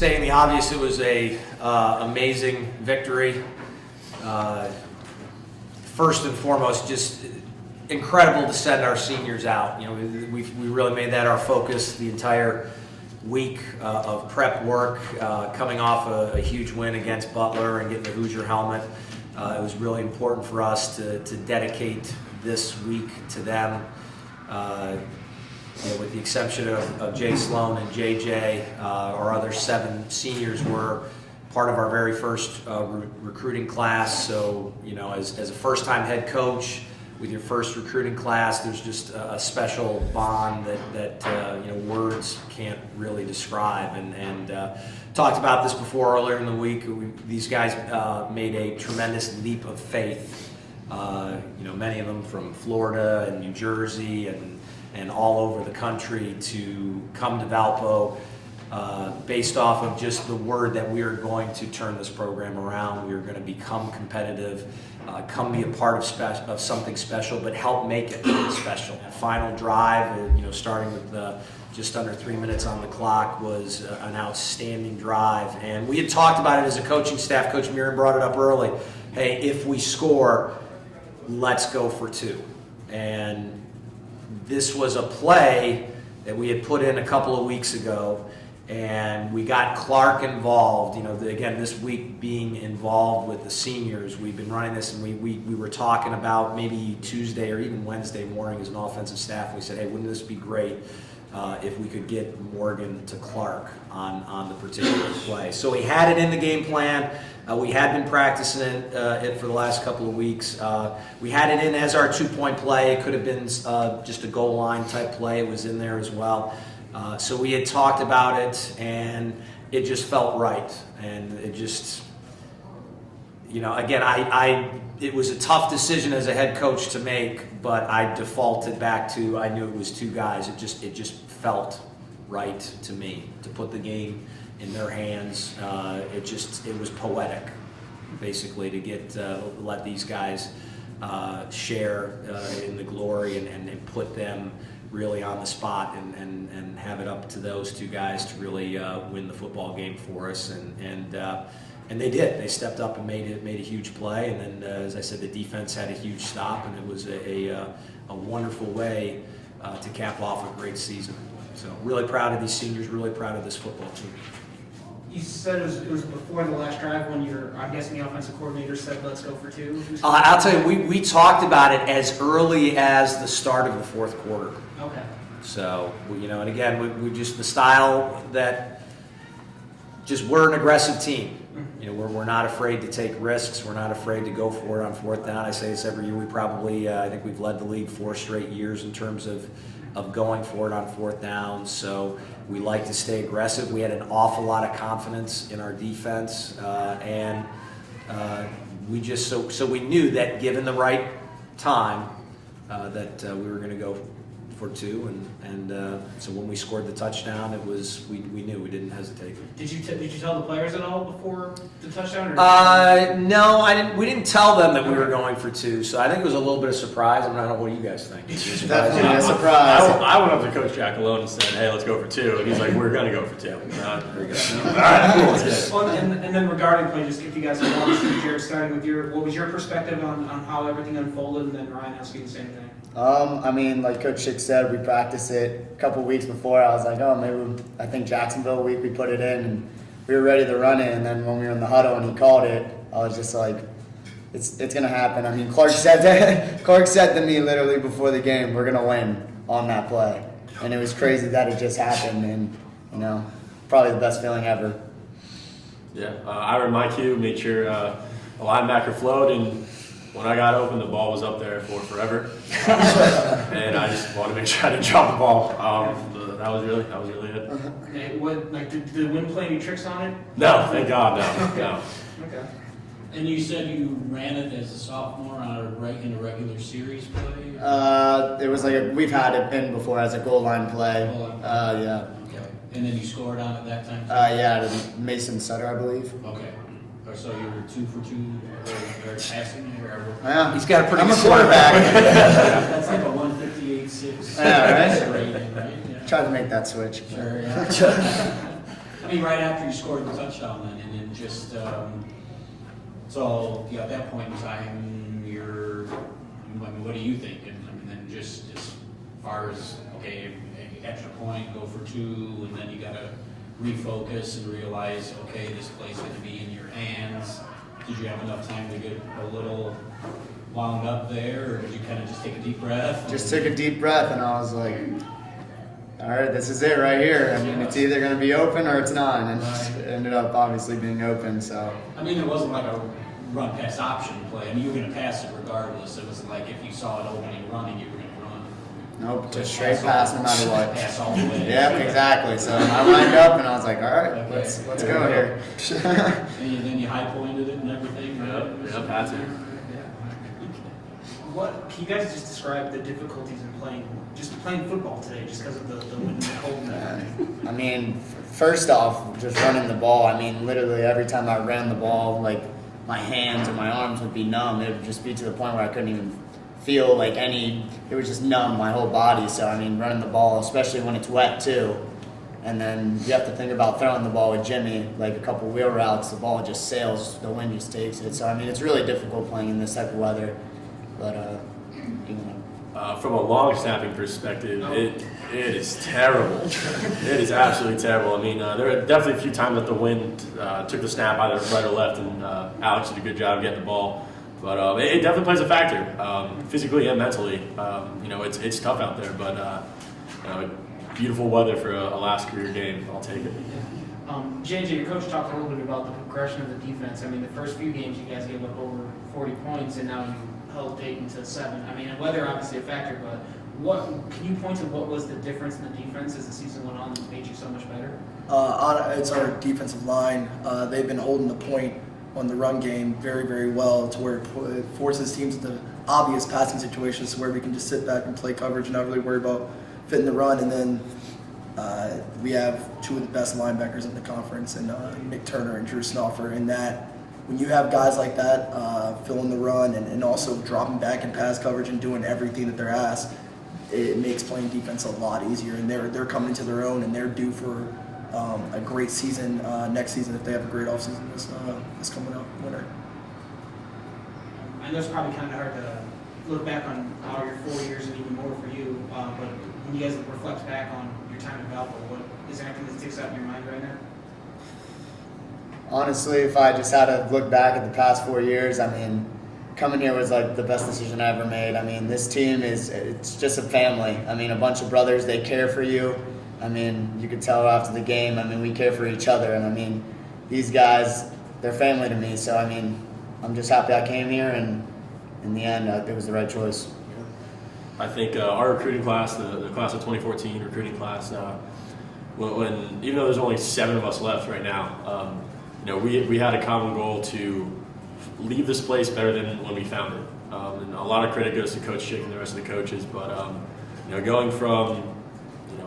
Stating the obvious, it was a amazing victory. First and foremost, just incredible to send our seniors out. You know, we really made that our focus the entire week of prep work, coming off a huge win against Butler and getting the Hoosier helmet. It was really important for us to dedicate this week to them. You know, with the exception of Jay Sloan and JJ, our other 7 seniors were part of our very first recruiting class. So, you know, as a first-time head coach with your first recruiting class, there's just a special bond that you know, words can't really describe. And talked about this before earlier in the week. These guys made a tremendous leap of faith. You know, many of them from Florida and New Jersey and all over the country to come to Valpo based off of just the word that we are going to turn this program around. We are going to become competitive, come be a part of something special, but help make it special. Final drive, you know, starting with just under 3 minutes on the clock, was an outstanding drive. And we had talked about it as a coaching staff. Coach Mirren brought it up early. Hey, if we score, let's go for 2. And this was a play that we had put in a couple of weeks ago, and we got Clark involved. You know, again, this week being involved with the seniors, we've been running this, and we were talking about maybe Tuesday or even Wednesday morning as an offensive staff. We said, hey, wouldn't this be great if we could get Morgan to Clark on the particular play? So we had it in the game plan. We had been practicing it for the last couple of weeks. We had it in as our 2-point play. It could have been just a goal line type play. It was in there as well. So we had talked about it, and it just felt right. And it just, you know, again, it was a tough decision as a head coach to make, but I defaulted back to, I knew it was 2 guys. It just felt right to me to put the game in their hands. It was poetic, basically, to let these guys share in the glory and put them really on the spot and have it up to those 2 guys to really win the football game for us. And they did. They stepped up and made a huge play. And then, as I said, the defense had a huge stop, and it was a wonderful way to cap off a great season. So really proud of these seniors, really proud of this football team. You said it was before the last drive when I'm guessing the offensive coordinator said, let's go for 2. I'll tell you, we talked about it as early as the start of the 4th quarter. Okay. So, you know, and again, we just, the style that, just, we're an aggressive team. You know, we're not afraid to take risks. We're not afraid to go for it on 4th down. I say this every year. We probably, I think we've led the league 4 straight years in terms of going for it on 4th down. So we like to stay aggressive. We had an awful lot of confidence in our defense, and we just so we knew that given the right time that we were going to go for 2, and so when we scored the touchdown, it was we knew, we didn't hesitate. Did you tell the players at all before the touchdown? No, I didn't. We didn't tell them that we were going for 2, so I think it was a little bit of surprise. I don't know what you guys think. Definitely a surprise. I went up to Coach Jack alone and said, "Hey, let's go for 2," and he's like, "We're gonna go for 2." Very good. All right, cool. Let's Well, and then regarding play, just if you guys have watched, Jared, starting with what was your perspective on how everything unfolded, and then Ryan asking the same thing. I mean, like Coach Schick said, we practiced it a couple weeks before. I was like, oh, I think Jacksonville week we put it in, and we were ready to run it. And then when we were in the huddle and he called it, I was just like, it's gonna happen. I mean, Clark said to me literally before the game, we're gonna win on that play, and it was crazy that it just happened. And you know, probably the best feeling ever. Yeah, I ran my cue, made sure a linebacker flowed, and when I got open, the ball was up there for forever, and I just wanted to make sure I didn't drop the ball. That was really it. Okay, did the wind play any tricks on it? No, thank God, no. Okay. And you said you ran it as a sophomore in a regular series play? It was like we've had it in before as a goal line play. Yeah. Okay. And then you scored on it that time? Yeah, to Mason Sutter, I believe. Okay. So you were 2 for 2 or passing? Yeah, He's got a pretty I'm a good quarterback. That's like a 158.6. Yeah, right? Rating, right? Yeah. Tried to make that switch. Sure, yeah. mean, right after you scored the touchdown then, and then just, so, yeah, at that point in time, I mean, what do you think? And then just as far as, okay, extra point, go for 2, and then you gotta refocus and realize, okay, this play's gonna be in your hands. Did you have enough time to get a little wound up there, or did you kind of just take a deep breath? Just took a deep breath, and I was like, all right, this is it right here. I mean, it's either going to be open or it's not, and it ended up obviously being open. So I mean, it wasn't like a run pass option play. I mean, you were going to pass it regardless. It wasn't like if you saw it opening running, you were going to run. nope, just straight pass no matter what. Pass all the way. Yep, exactly. So I lined up, and I was like, all right, Okay. let's go here. And then you high pointed it and everything. Right? Yep, that's it. What can you guys just describe the difficulties in playing football today, just because of the wind and the cold and everything? I mean, first off, just running the ball. I mean, literally every time I ran the ball, like my hands or my arms would be numb. It would just be to the point where I couldn't even feel like any. It was just numb my whole body. So I mean, running the ball, especially when it's wet too. And then you have to think about throwing the ball with Jimmy, like a couple wheel routes. The ball just sails. The wind just takes it. So I mean, it's really difficult playing in this type of weather. But you know. From a long snapping perspective, it is terrible. It is absolutely terrible. I mean, there are definitely a few times that the wind took the snap either right or left, and Alex did a good job of getting the ball. But it definitely plays a factor, physically and mentally. You know, it's tough out there, but beautiful weather for a last career game. I'll take it. JJ, your coach talked a little bit about the progression of the defense. I mean, the first few games you guys gave up over 40 points, and now you held Dayton to 7. I mean, and weather obviously a factor, but what can you point to? What was the difference in the defense as the season went on that made you so much better? It's our defensive line. They've been holding the point on the run game very, very well to where it forces teams into obvious passing situations where we can just sit back and play coverage and not really worry about fitting the run. And then we have 2 of the best linebackers in the conference, and Nick Turner and Drew Snoffer. And that, when you have guys like that filling the run and also dropping back in pass coverage and doing everything that they're asked, it makes playing defense a lot easier. And they're coming to their own, and they're due for a great season next season if they have a great offseason this coming up winter. I know it's probably kind of hard to look back on all your 4 years and even more for you, but when you guys reflect back on your time at Valpo, is there anything that sticks out in your mind right now? Honestly, if I just had to look back at the past 4 years, I mean, coming here was like the best decision I ever made. I mean, this team it's just a family. I mean, a bunch of brothers, they care for you. I mean, you could tell after the game, I mean, we care for each other. And I mean, these guys, they're family to me. So, I mean, I'm just happy I came here, and in the end, it was the right choice. I think our recruiting class, the class of 2014 recruiting class, when even though there's only 7 of us left right now, you know, we had a common goal to leave this place better than when we found it. And a lot of credit goes to Coach Chick and the rest of the coaches, but you know, going from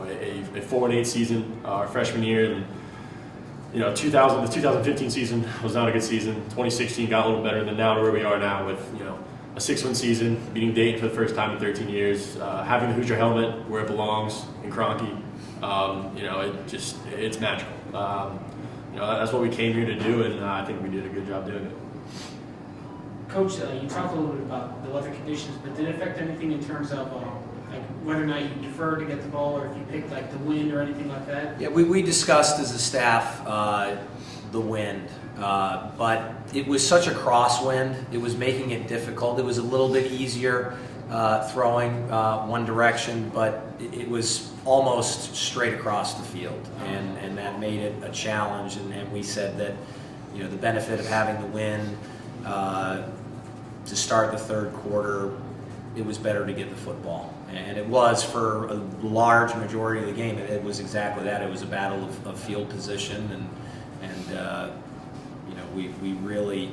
a 4-8 season our freshman year, and you know, the 2015 season was not a good season. 2016 got a little better than now to where we are now with, you know, a 6-win season, beating Dayton for the first time in 13 years, having the Hoosier helmet where it belongs in Cronky. You know, it's magical. You know, that's what we came here to do, and I think we did a good job doing it. Coach, you talked a little bit about the weather conditions, but did it affect anything in terms of like whether or not you deferred to get the ball, or if you picked like the wind or anything like that? Yeah, we discussed as a staff the wind, but it was such a crosswind. It was making it difficult. It was a little bit easier throwing one direction, but it was almost straight across the field, and that made it a challenge. And we said that, you know, the benefit of having the wind to start the third quarter, it was better to get the football. And it was for a large majority of the game. It was exactly that. It was a battle of field position, and you know, we really,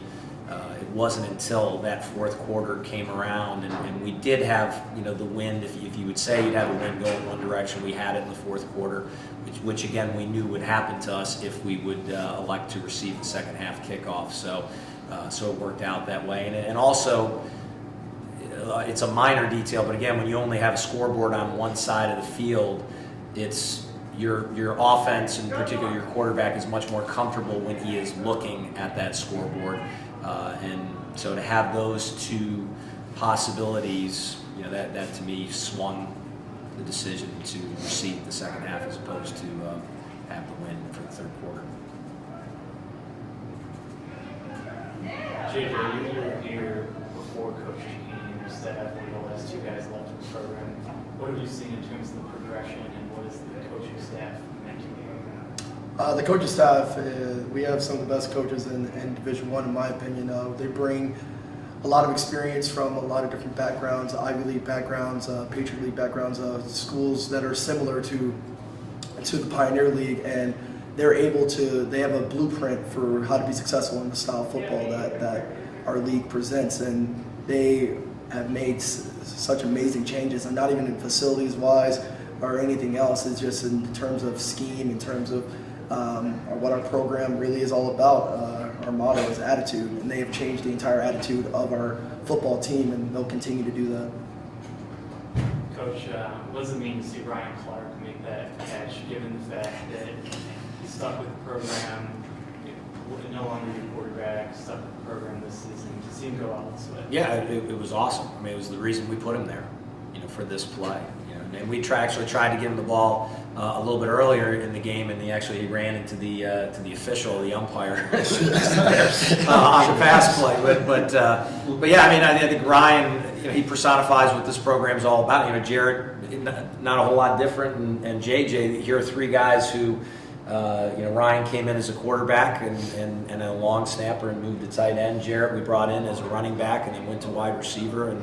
it wasn't until that fourth quarter came around, and we did have, you know, the wind. If you would say you'd have a wind going one direction, we had it in the fourth quarter, which again we knew would happen to us if we would elect to receive the second half kickoff. So it worked out that way, and also. It's a minor detail, but again, when you only have a scoreboard on one side of the field, it's your offense, and particularly your quarterback, is much more comfortable when he is looking at that scoreboard. And so to have those two possibilities, that to me swung the decision to receive the second half as opposed to have the win for the third quarter. JJ, you were here before Coach G and your staff, and the last two guys left the program. What have you seen in terms of the progression, and what is the coaching staff meant to you? The coaching staff, we have some of the best coaches in Division I, in my opinion. They bring a lot of experience from a lot of different backgrounds, Ivy League backgrounds, Patriot League backgrounds, schools that are similar to the Pioneer League, and they have a blueprint for how to be successful in the style of football that our league presents, and they have made such amazing changes, and not even in facilities wise or anything else. It's just in terms of scheme, in terms of what our program really is all about. Our motto is attitude, and they have changed the entire attitude of our football team, and they'll continue to do that. Coach, what does it mean to see Ryan Clark make that catch, given the fact that he's stuck with the program, no longer your quarterback, stuck with the program this season, to see him go out this way? Yeah, it was awesome. I mean, it was the reason we put him there, for this play. And we actually tried to give him the ball a little bit earlier in the game, and he ran into the official, the umpire, on the pass play. But yeah, I mean, I think Ryan, he personifies what this program is all about. Jarrett, not a whole lot different, and JJ. Here are three guys who, Ryan came in as a quarterback and a long snapper and moved to tight end. Jarrett we brought in as a running back and then went to wide receiver,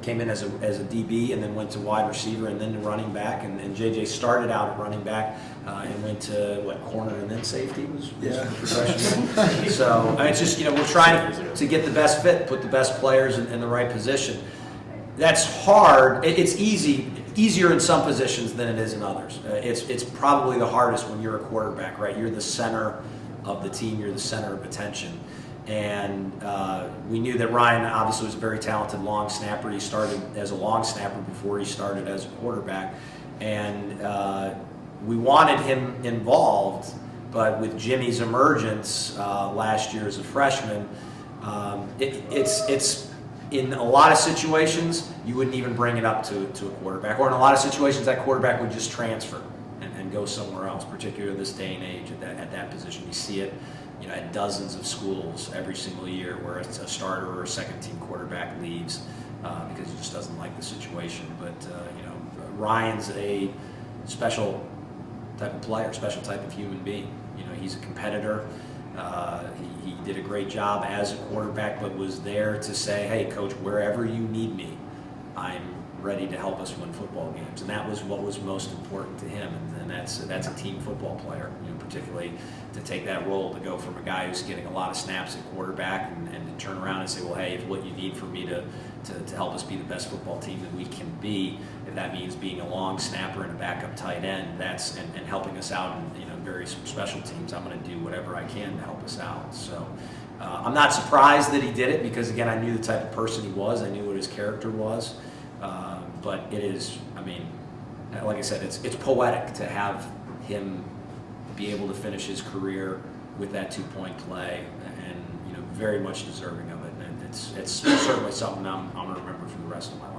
came in as a DB and then went to wide receiver and then to running back. And JJ started out at running back and went to corner and then safety was the progression. So it's just we're trying to get the best fit, put the best players in the right position. That's hard. It's easier in some positions than it is in others. It's probably the hardest when you're a quarterback, right? You're the center of the team. You're the center of attention. And we knew that Ryan obviously was a very talented long snapper. He started as a long snapper before he started as a quarterback. And we wanted him involved, but with Jimmy's emergence last year as a freshman, it's in a lot of situations, you wouldn't even bring it up to a quarterback. Or in a lot of situations, that quarterback would just transfer and go somewhere else, particularly this day and age at that position. You see it at dozens of schools every single year where it's a starter or a second-team quarterback leaves because he just doesn't like the situation. But, Ryan's a special type of player, special type of human being. He's a competitor. He did a great job as a quarterback, but was there to say, hey, coach, wherever you need me, I'm ready to help us win football games. And that was what was most important to him. And that's a team football player, particularly to take that role, to go from a guy who's getting a lot of snaps at quarterback and to turn around and say, well, hey, if what you need for me to help us be the best football team that we can be, if that means being a long snapper and a backup tight end, and helping us out in various special teams, I'm going to do whatever I can to help us out. So I'm not surprised that he did it because, again, I knew the type of person he was. I knew what his character was. But it is, like I said, it's poetic to have him be able to finish his career with that 2-point play, and very much deserving of it. And it's certainly something I'm going to remember for the rest of my life.